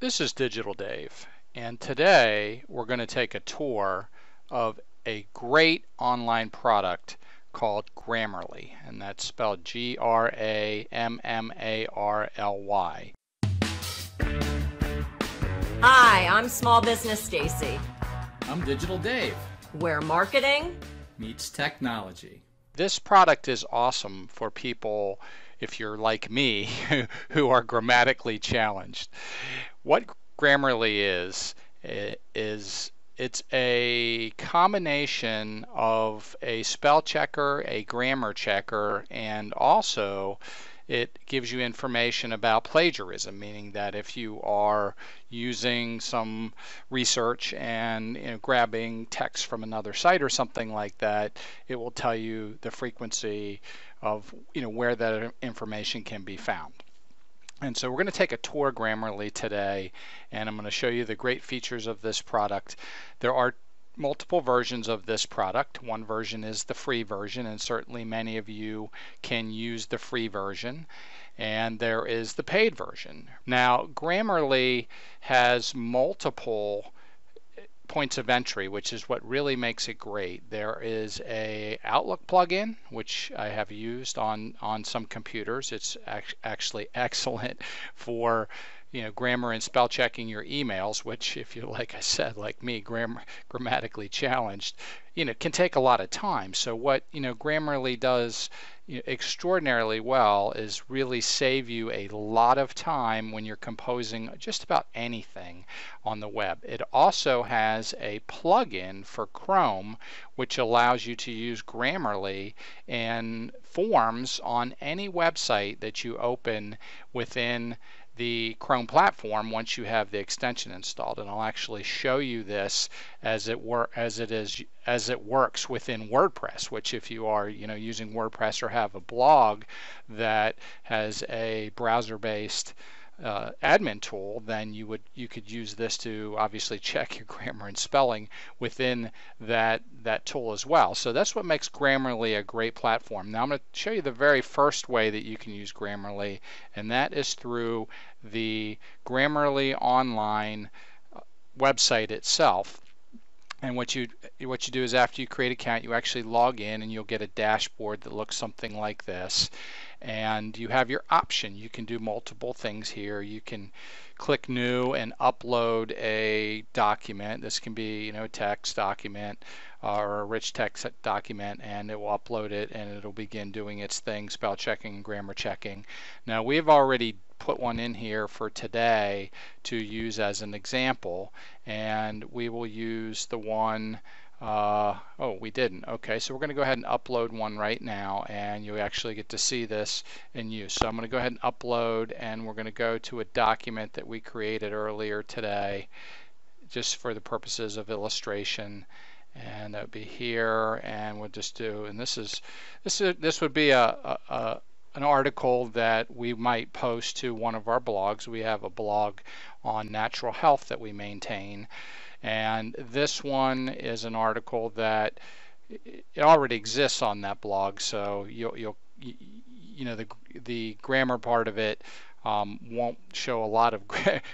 This is Digital Dave, and today we're going to take a tour of a great online product called Grammarly, and that's spelled Grammarly. Hi, I'm Small Business Stacy, I'm Digital Dave. where marketing Meets technology. This product is awesome for people, if you're like me, who are grammatically challenged. What Grammarly is it's a combination of a spell checker, a grammar checker, and also it gives you information about plagiarism, meaning that if you are using some research and grabbing text from another site or something like that, it will tell you the frequency of where that information can be found. And so we're going to take a tour of Grammarly today, and I'm going to show you the great features of this product. There are multiple versions of this product. One version is the free version, and certainly many of you can use the free version. And there is the paid version. Now, Grammarly has multiple points of entry, which is what really makes it great. There is a Outlook plugin, which I have used on some computers. It's actually excellent for grammar and spell checking your emails, which, if you're, like I said, like me, grammatically challenged, can take a lot of time. So what Grammarly does extraordinarily well is really save you a lot of time when you're composing just about anything on the web. It also has a plugin for Chrome which allows you to use Grammarly and forms on any website that you open within the Chrome platform once you have the extension installed. And I'll actually show you this as it works within WordPress, which, if you are using WordPress or have a blog that has a browser-based admin tool, then you could use this to obviously check your grammar and spelling within that tool as well. So that's what makes Grammarly a great platform. Now I'm going to show you the very first way that you can use Grammarly, and that is through the Grammarly online website itself. And what you do is, after you create an account, you actually log in, and you'll get a dashboard that looks something like this. And you have your option. You can do multiple things here. You can click new and upload a document. This can be a text document or a rich text document, and it will upload it, and it'll begin doing its thing, spell checking and grammar checking. Now, we've already put one in here for today to use as an example, and we will use the one oh, we didn't. Okay, so we're going to go ahead and upload one right now, and you actually get to see this in use. So I'm going to go ahead and upload, and we're going to go to a document that we created earlier today just for the purposes of illustration, and that would be here. And we'll just do, and this would be an article that we might post to one of our blogs. We have a blog on natural health that we maintain, and this one is an article that it already exists on that blog, so the grammar part of it won't show a lot of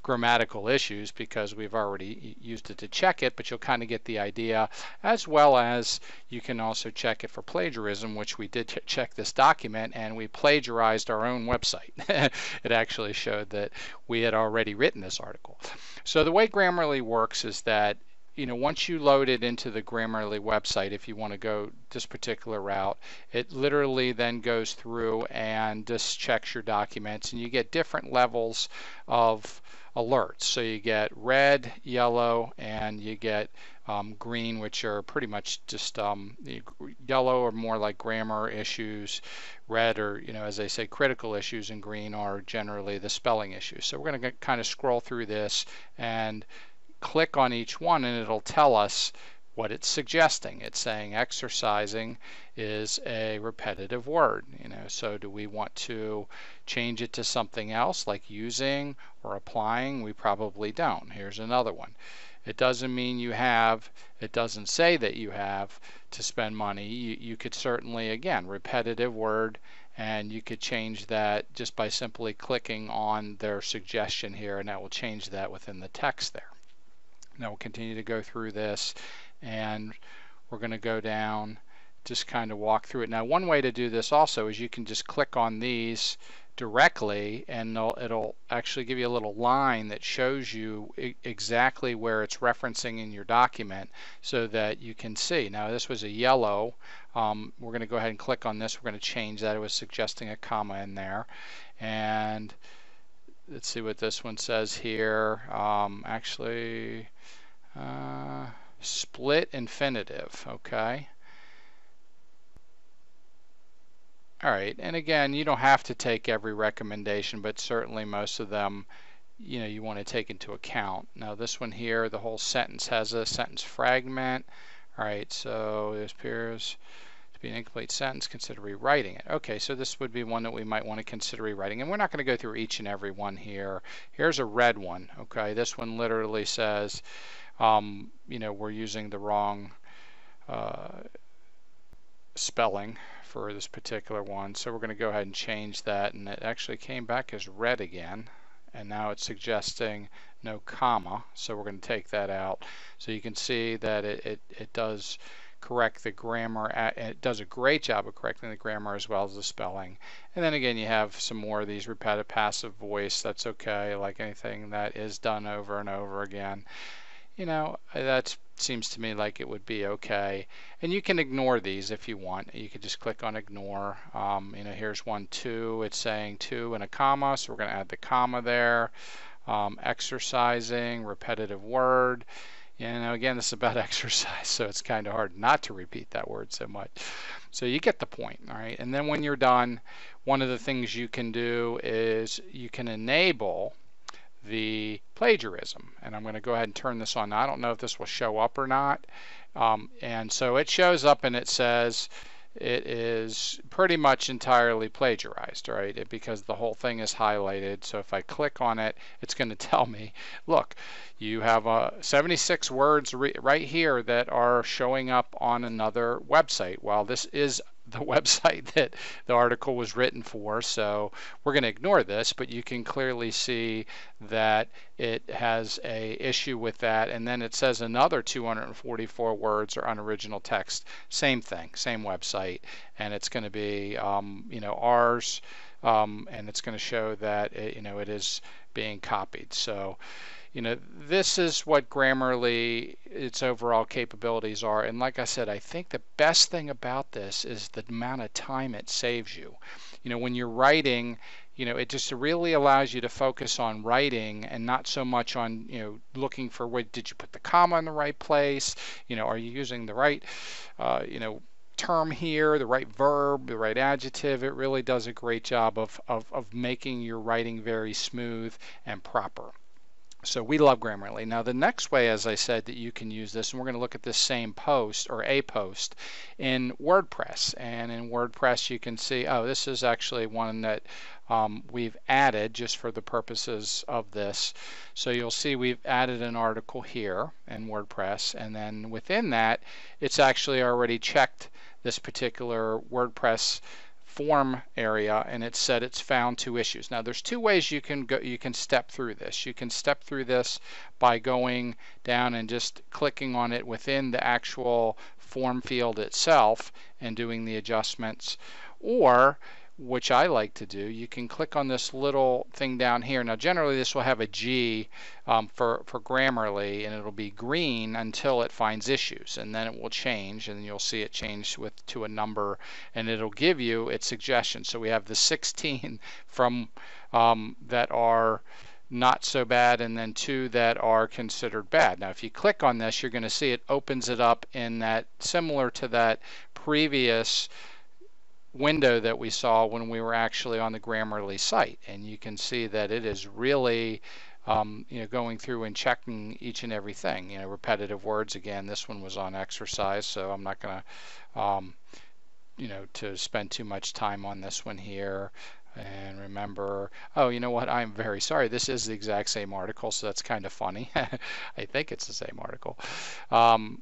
grammatical issues because we've already used it to check it, but you'll kind of get the idea, as well as you can also check it for plagiarism, which we did check this document, and we plagiarized our own website. It actually showed that we had already written this article. So the way Grammarly works is that once you load it into the Grammarly website, if you want to go this particular route, it literally then goes through and just checks your documents, and you get different levels of alerts. So you get red, yellow, and you get green, which are pretty much just yellow are more like grammar issues, red are, as they say, critical issues, and green are generally the spelling issues. So we're going to kind of scroll through this and click on each one, and it'll tell us what it's suggesting. It's saying exercising is a repetitive word. So do we want to change it to something else like using or applying? We probably don't. Here's another one. It doesn't mean you have, it doesn't say that you have to spend money. You could certainly, again, repetitive word, and you could change that just by simply clicking on their suggestion here, and that will change that within the text there. Now we'll continue to go through this, and we're going to go down, just kind of walk through it. Now one way to do this also is you can just click on these directly, and it'll actually give you a little line that shows you exactly where it's referencing in your document so that you can see. Now this was a yellow. We're going to go ahead and click on this. We're going to change that. It was suggesting a comma in there. And let's see what this one says here. Actually, split infinitive. Okay. All right, and again, you don't have to take every recommendation, but certainly most of them, you want to take into account. Now this one here, the whole sentence has a sentence fragment. All right, so this appears to be an incomplete sentence, consider rewriting it. Okay, so this would be one that we might want to consider rewriting, and we're not going to go through each and every one here. Here's a red one. Okay, this one literally says, we're using the wrong spelling for this particular one, so we're going to go ahead and change that, and it actually came back as red again, and now it's suggesting no comma, so we're going to take that out. So you can see that it does correct the grammar, and it does a great job of correcting the grammar as well as the spelling. And then again, you have some more of these repetitive passive voice. That's okay, like anything that is done over and over again. That seems to me like it would be okay. And you can ignore these if you want. You could just click on ignore. Here's one, two. It's saying two and a comma, so we're going to add the comma there. Exercising, repetitive word. Again, this is about exercise, so it's kind of hard not to repeat that word so much. So you get the point, all right? And then when you're done, one of the things you can do is you can enable the plagiarism, and I'm going to go ahead and turn this on. Now, I don't know if this will show up or not, and so it shows up and it says it is pretty much entirely plagiarized, right? Because the whole thing is highlighted. So if I click on it, it's going to tell me, look, you have 76 words right here that are showing up on another website. Well, this is the website that the article was written for, so we're going to ignore this, but you can clearly see that it has a issue with that, and then it says another 244 words are unoriginal text. Same thing, same website, and it's going to be ours, and it's going to show that it is being copied. So this is what Grammarly, its overall capabilities are. And like I said, I think the best thing about this is the amount of time it saves you. When you're writing, it just really allows you to focus on writing and not so much on, looking for did you put the comma in the right place? Are you using the right, term here, the right verb, the right adjective? It really does a great job of making your writing very smooth and proper. So we love Grammarly. Now the next way, as I said, that you can use this, and we're going to look at this same post or a post in WordPress. And in WordPress you can see, this is actually one that we've added just for the purposes of this. So you'll see we've added an article here in WordPress, and then within that it's actually already checked this particular WordPress form area, and it said it's found two issues. Now there's two ways you can go. You can step through this. You can step through this by going down and just clicking on it within the actual form field itself and doing the adjustments, or which I like to do, you can click on this little thing down here. Now generally this will have a G for Grammarly, and it'll be green until it finds issues, and then it will change, and you'll see it change to a number, and it'll give you its suggestions. So we have the 16 from that are not so bad, and then 2 that are considered bad. Now if you click on this, you're going to see it opens it up in that, similar to that previous window that we saw when we were actually on the Grammarly site, and you can see that it is really going through and checking each and everything. Repetitive words, again, this one was on exercise, so I'm not going to to spend too much time on this one here. And remember, oh, you know what? I'm very sorry. This is the exact same article, so that's kind of funny. I think it's the same article.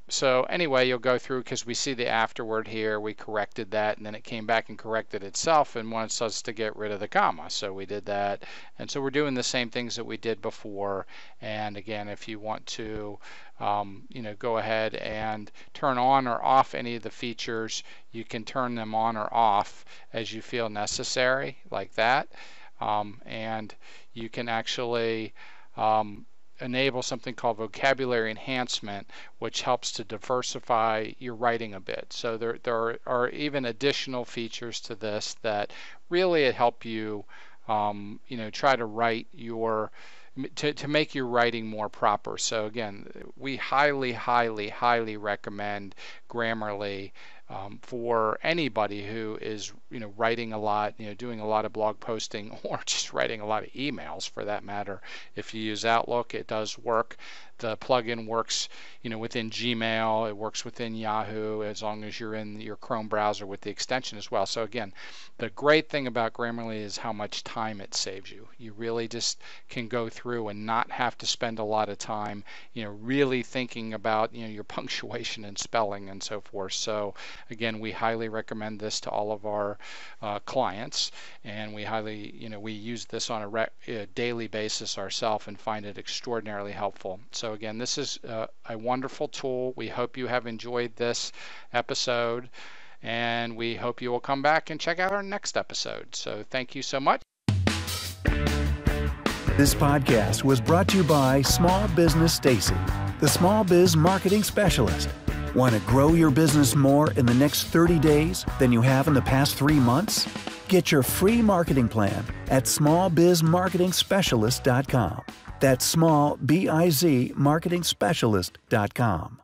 So anyway, you'll go through because we see the afterword here. We corrected that, and then it came back and corrected itself and wants us to get rid of the comma. So we did that. And so we're doing the same things that we did before. And again, if you want to go ahead and turn on or off any of the features, you can turn them on or off as you feel necessary, like that. And you can actually enable something called vocabulary enhancement, which helps to diversify your writing a bit. So there are even additional features to this that really help you try to write to make your writing more proper. So again, we highly, highly, highly recommend Grammarly for anybody who is writing a lot, doing a lot of blog posting, or just writing a lot of emails for that matter. If you use Outlook, it does work. The plugin works within Gmail, it works within Yahoo, as long as you're in your Chrome browser with the extension as well. So again, the great thing about Grammarly is how much time it saves you. You really just can go through and not have to spend a lot of time really thinking about your punctuation and spelling and so forth. So again, we highly recommend this to all of our clients, and we we use this on a daily basis ourselves and find it extraordinarily helpful. So again, this is a wonderful tool. We hope you have enjoyed this episode, and we hope you will come back and check out our next episode. So thank you so much. This podcast was brought to you by Small Business Stacy, the Small Biz Marketing Specialist. Want to grow your business more in the next 30 days than you have in the past 3 months? Get your free marketing plan at smallbizmarketingspecialist.com. That's small, B-I-Z, marketingspecialist.com.